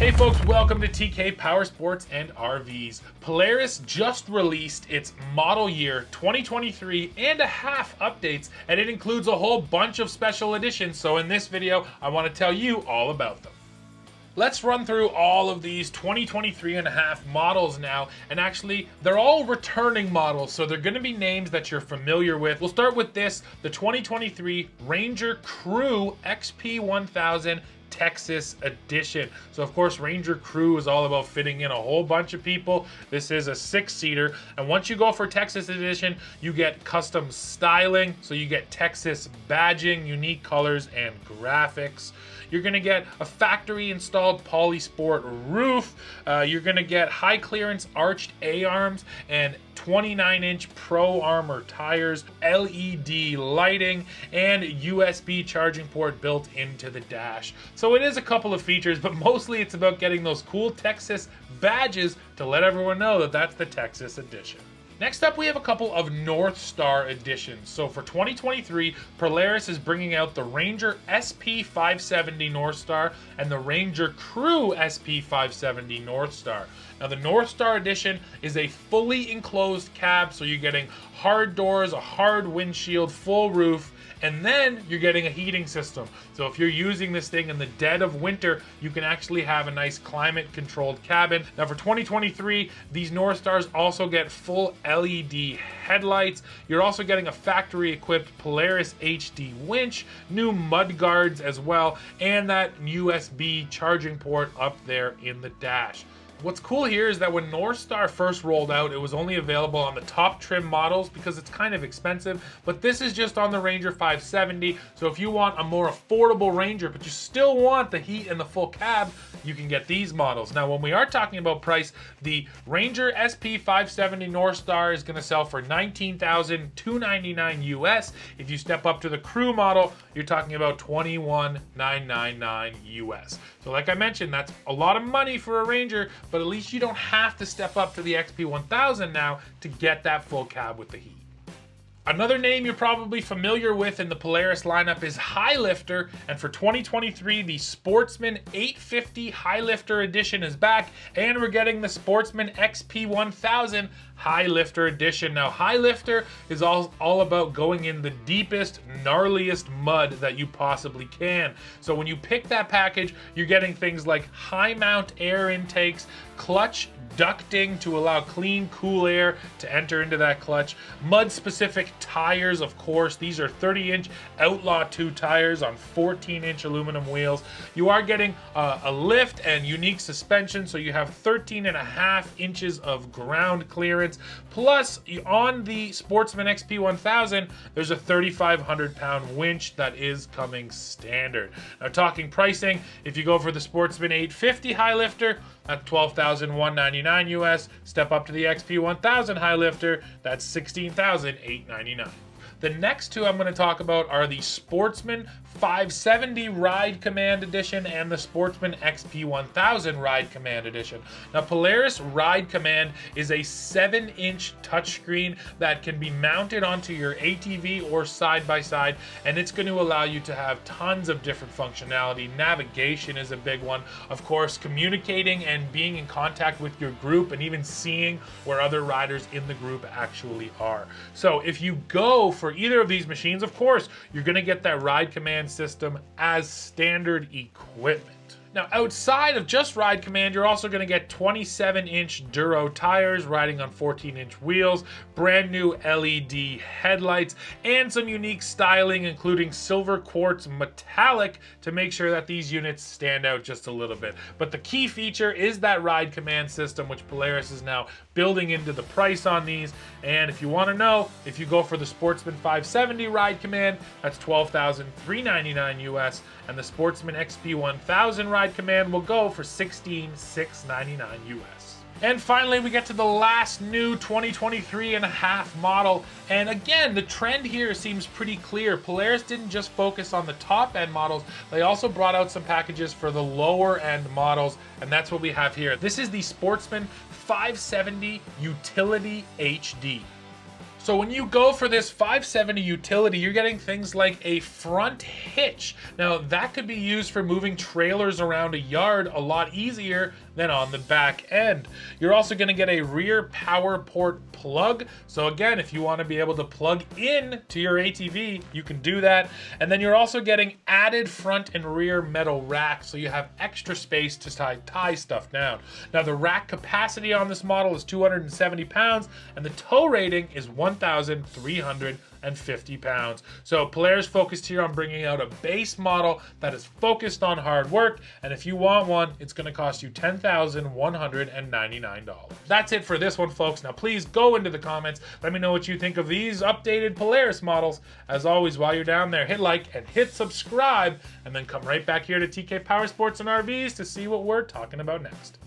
Hey folks, welcome to TK Power Sports and RVs. Polaris just released its model year 2023 and a half updates, and it includes a whole bunch of special editions. So in this video, I want to tell you all about them. Let's run through all of these 2023 and a half models now, and actually they're all returning models, so they're going to be names that you're familiar with. We'll start with this, the 2023 Ranger Crew XP1000 Texas edition. So of course Ranger Crew is all about fitting in a whole bunch of people. This is a 6-seater, and once you go for Texas edition, you get custom styling, so you get Texas badging, unique colors and graphics. You're gonna get a factory installed Polysport roof. You're gonna get high clearance arched A-arms and 29-inch Pro Armor tires, LED lighting, and USB charging port built into the dash. So it is a couple of features, but mostly it's about getting those cool Texas badges to let everyone know that that's the Texas edition. Next up, we have a couple of NorthStar editions. So for 2023, Polaris is bringing out the Ranger SP570 NorthStar and the Ranger Crew SP570 NorthStar. Now the NorthStar edition is a fully enclosed cab, so you're getting hard doors, a hard windshield, full roof, and then you're getting a heating system. So if you're using this thing in the dead of winter, you can actually have a nice climate controlled cabin. Now for 2023, these NorthStars also get full LED headlights. You're also getting a factory equipped Polaris HD winch, new mud guards as well, and that USB charging port up there in the dash. What's cool here is that when NorthStar first rolled out, it was only available on the top trim models because it's kind of expensive, but this is just on the Ranger 570, so if you want a more affordable Ranger, but you still want the heat and the full cab, you can get these models. Now, when we are talking about price, the Ranger SP570 NorthStar is gonna sell for $19,299 US. If you step up to the Crew model, you're talking about $21,999 US. So like I mentioned, that's a lot of money for a Ranger, but at least you don't have to step up to the XP1000 now to get that full cab with the heat. Another name you're probably familiar with in the Polaris lineup is Highlifter, and for 2023, the Sportsman 850 Highlifter edition is back, and we're getting the Sportsman XP1000 Highlifter edition. Now, Highlifter is all about going in the deepest, gnarliest mud that you possibly can. So when you pick that package, you're getting things like high mount air intakes, clutch ducting to allow clean, cool air to enter into that clutch, mud-specific tires, of course. These are 30-inch Outlaw 2 tires on 14-inch aluminum wheels. You are getting a lift and unique suspension, so you have 13.5 inches of ground clearance. Plus, on the Sportsman XP1000, there's a 3,500-pound winch that is coming standard. Now, talking pricing, if you go for the Sportsman 850 Highlifter, that's $12,199 US. Step up to the XP1000 Highlifter, that's $16,899. The next two I'm going to talk about are the Sportsman 570 Ride Command Edition and the Sportsman XP1000 Ride Command Edition. Now, Polaris Ride Command is a 7-inch touchscreen that can be mounted onto your ATV or side-by-side, and it's going to allow you to have tons of different functionality. Navigation is a big one. Of course, communicating and being in contact with your group and even seeing where other riders in the group actually are. So if you go for either of these machines, of course, you're going to get that Ride Command system as standard equipment. Now, outside of just Ride Command, you're also going to get 27-inch Duro tires riding on 14-inch wheels, brand new LED headlights, and some unique styling, including silver quartz metallic, to make sure that these units stand out just a little bit. But the key feature is that Ride Command system, which Polaris is now building into the price on these. And if you want to know, if you go for the Sportsman 570 Ride Command, that's $12,399 US, and the Sportsman XP1000 Ride Command will go for $16,699 US. And finally, we get to the last new 2023 and a half model. And again, the trend here seems pretty clear. Polaris didn't just focus on the top end models, they also brought out some packages for the lower end models, and that's what we have here. This is the Sportsman 570 Utility HD. So when you go for this 570 utility, you're getting things like a front hitch. Now that could be used for moving trailers around a yard a lot easier than on the back end. You're also going to get a rear power port plug. So again, if you want to be able to plug in to your ATV, you can do that. And then you're also getting added front and rear metal racks, so you have extra space to tie stuff down. Now the rack capacity on this model is 270 pounds and the tow rating is 1,350 pounds. So Polaris focused here on bringing out a base model that is focused on hard work, and if you want one, it's going to cost you $10,199. That's it for this one, folks. Now please go into the comments, let me know what you think of these updated Polaris models. As always, while you're down there, hit like and hit subscribe, and then come right back here to TK Power Sports and RVs to see what we're talking about next.